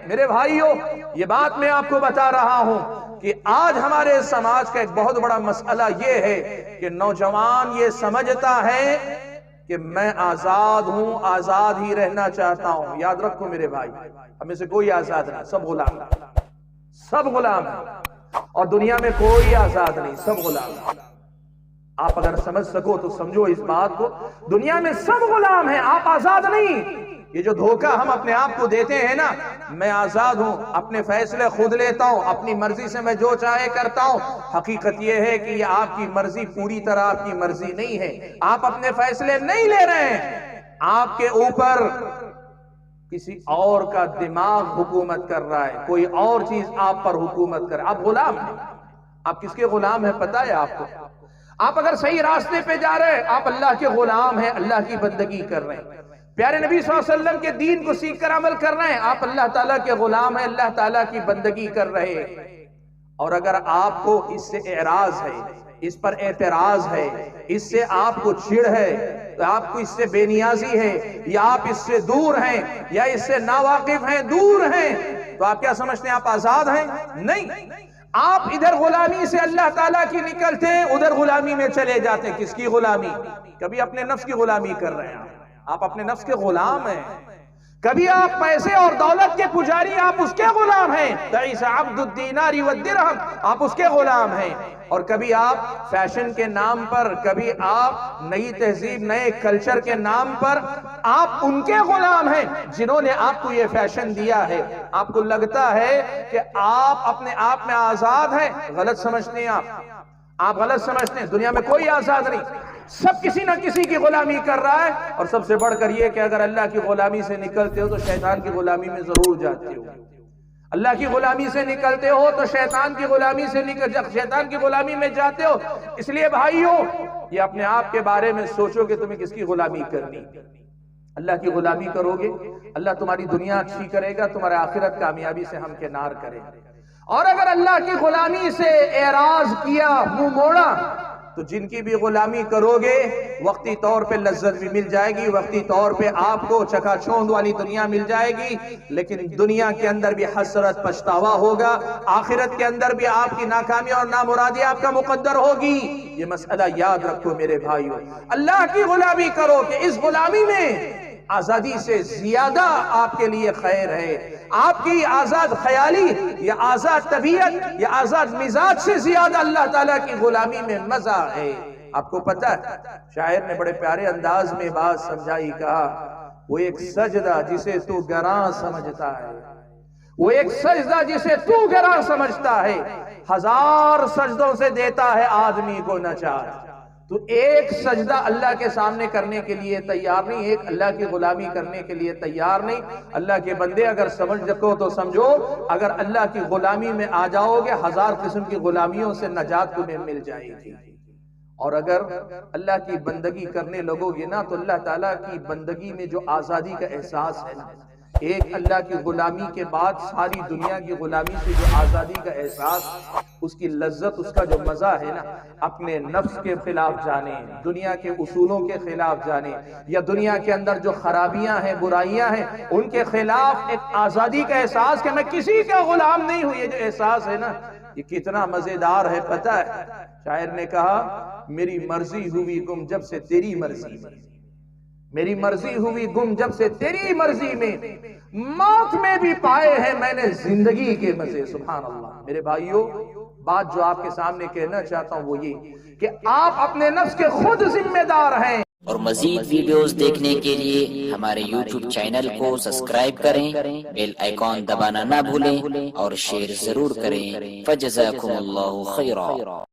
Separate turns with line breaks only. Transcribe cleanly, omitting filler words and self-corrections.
میرے بھائیوں، یہ بات میں آپ کو بتا رہا ہوں کہ آج ہمارے سماج کا ایک بہت بڑا مسئلہ یہ ہے کہ نوجوان یہ سمجھتا ہے کہ میں آزاد ہوں، آزاد ہی رہنا چاہتا ہوں۔ یاد رکھو میرے بھائی، ہمیں سے کوئی آزاد نہیں، سب غلام ہیں، سب غلام ہیں، اور دنیا میں کوئی آزاد نہیں، سب غلام ہیں۔ آپ اگر سمجھ سکو تو سمجھو اس بات کو، دنیا میں سب غلام ہیں، آپ آزاد نہیں۔ یہ جو دھوکہ ہم اپنے آپ کو دیتے ہیں نا، میں آزاد ہوں، اپنے فیصلے خود لیتا ہوں، اپنی مرضی سے میں جو چاہے کرتا ہوں، حقیقت یہ ہے کہ یہ آپ کی مرضی پوری طرح آپ کی مرضی نہیں ہے۔ آپ اپنے فیصلے نہیں لے رہے ہیں، آپ کے اوپر کسی اور کا دماغ حکومت کر رہا ہے، کوئی اور چیز آپ پر حکومت کر رہا ہے۔ آپ غلام ہیں۔ آپ کس کے غلام ہیں پتہ ہے آپ کو؟ آپ اگر صحیح راستے پہ جا رہے ہیں، آپ اللہ کے غلام ہیں، اللہ کی بندگی کر رہے ہیں، پیارے نبی صلی اللہ علیہ وسلم کے دین کو سیکھ کر عمل کر رہے ہیں، آپ اللہ تعالیٰ کے غلام ہیں، اللہ تعالیٰ کی بندگی کر رہے ہیں۔ اور اگر آپ کو اس سے اعراض ہے، اس پر اعتراض ہے، اس سے آپ کو چڑ ہے، تو آپ کو اس سے بے نیازی ہے، یا آپ اس سے دور ہیں، یا اس سے ناواقف ہیں، دور ہیں، تو آپ کیا سمجھتے ہیں آپ آزاد ہیں؟ نہیں، آپ ادھر غلامی سے اللہ تعالیٰ کی نکلتے ہیں، ادھر غلامی میں چلے جاتے ہیں۔ کس کی غلامی؟ کبھی اپنے نفس کی غلامی کر رہے ہیں، آپ اپنے نفس کے غلام ہیں۔ کبھی آپ پیسے اور دولت کے پجاری، آپ اس کے غلام ہیں، تعیس عبد الدینار والدرہم، آپ اس کے غلام ہیں۔ اور کبھی آپ فیشن کے نام پر، کبھی آپ نئی تہذیب، نئے کلچر کے نام پر آپ ان کے غلام ہیں جنہوں نے آپ کو یہ فیشن دیا ہے۔ آپ کو لگتا ہے کہ آپ اپنے آپ میں آزاد ہیں، غلط سمجھتے ہیں آپ غلط سمجھتے ہیں۔ دنیا میں کوئی آزاد نہیں، سب کسی نہ کسی کی غلامی کر رہا ہے، اور سب سے بڑھ کر یہ کہ اگر اللہ کی غلامی سے نکلتے ہو تو شیطان کی غلامی میں ضرور جاتے ہو۔ اللہ کی غلامی سے نکلتے ہو تو شیطان کی غلامی میں جاتے ہو۔ اس لیے بھائیوں، یہ اپنے آپ کے بارے میں سوچو کہ تمہیں کس کی غلامی کرنی۔ اللہ کی غلامی کرو گے، اللہ تمہاری دنیا اچھی کرے گا، تمہارے آخرت کامیابی سے ہمکنار کرے گا۔ اور اگر اللہ کی غلامی سے اعراض کیا، منہ موڑا، تو جن کی بھی غلامی کرو گے وقتی طور پہ لذت بھی مل جائے گی، وقتی طور پہ آپ کو چکا چوند والی دنیا مل جائے گی، لیکن دنیا کے اندر بھی حسرت پچھتاوا ہوگا، آخرت کے اندر بھی آپ کی ناکامی اور نامرادی آپ کا مقدر ہوگی۔ یہ مسئلہ یاد رکھو میرے بھائیوں، اللہ کی غلامی کرو کہ اس غلامی میں آزادی سے زیادہ آپ کے لیے خیر ہے۔ آپ کی آزاد خیالی یا آزاد طبیعت یا آزاد مزاج سے زیادہ اللہ تعالیٰ کی غلامی میں مزہ ہے۔ آپ کو پتہ ہے، شاعر نے بڑے پیارے انداز میں بات سمجھائی، کہا وہ ایک سجدہ جسے تو گراں سمجھتا ہے، وہ ایک سجدہ جسے تو گراں سمجھتا ہے، ہزار سجدوں سے دیتا ہے آدمی کو نجات۔ تو ایک سجدہ اللہ کے سامنے کرنے کے لیے تیار نہیں، ایک اللہ کی غلامی کرنے کے لیے تیار نہیں۔ اللہ کے بندے اگر سمجھ سکو تو سمجھو، اگر اللہ کی غلامی میں آ جاؤ گے، ہزار قسم کی غلامیوں سے نجات تمہیں مل جائے گی۔ اور اگر اللہ کی بندگی کرنے لگو گے نا، تو اللہ تعالیٰ کی بندگی میں جو آزادی کا احساس ہے نا، ایک اللہ کی غلامی کے بعد ساری دنیا کی غلامی سے جو آزادی کا احساس، اس کی لذت، اس کا جو مزہ ہے نا، اپنے نفس کے خلاف جانے، دنیا کے اصولوں کے خلاف جانے، یا دنیا کے اندر جو خرابیاں ہیں، برائیاں ہیں، ان کے خلاف ایک آزادی کا احساس کہ میں کسی کا غلام نہیں ہوں، یہ جو احساس ہے نا، یہ کتنا مزیدار ہے پتہ ہے۔ شاعر نے کہا میری مرضی ہوئی گم جب سے تیری مرضی میں، میری مرضی ہوئی گم جب سے تیری مرضی میں، موت میں بھی پائے ہیں میں نے زندگی کے مزے۔ سبحان اللہ۔ میرے بھائیوں، بات جو آپ کے سامنے کہنا چاہتا ہوں وہ یہ کہ آپ اپنے نفس کے خود ذمہ دار ہیں۔
اور مزید ویڈیوز دیکھنے کے لیے ہمارے یوٹیوب چینل کو سبسکرائب کریں، بیل آئیکن دبانا نہ بھولیں، اور شیئر ضرور کریں۔ فجزاکم اللہ خیرا۔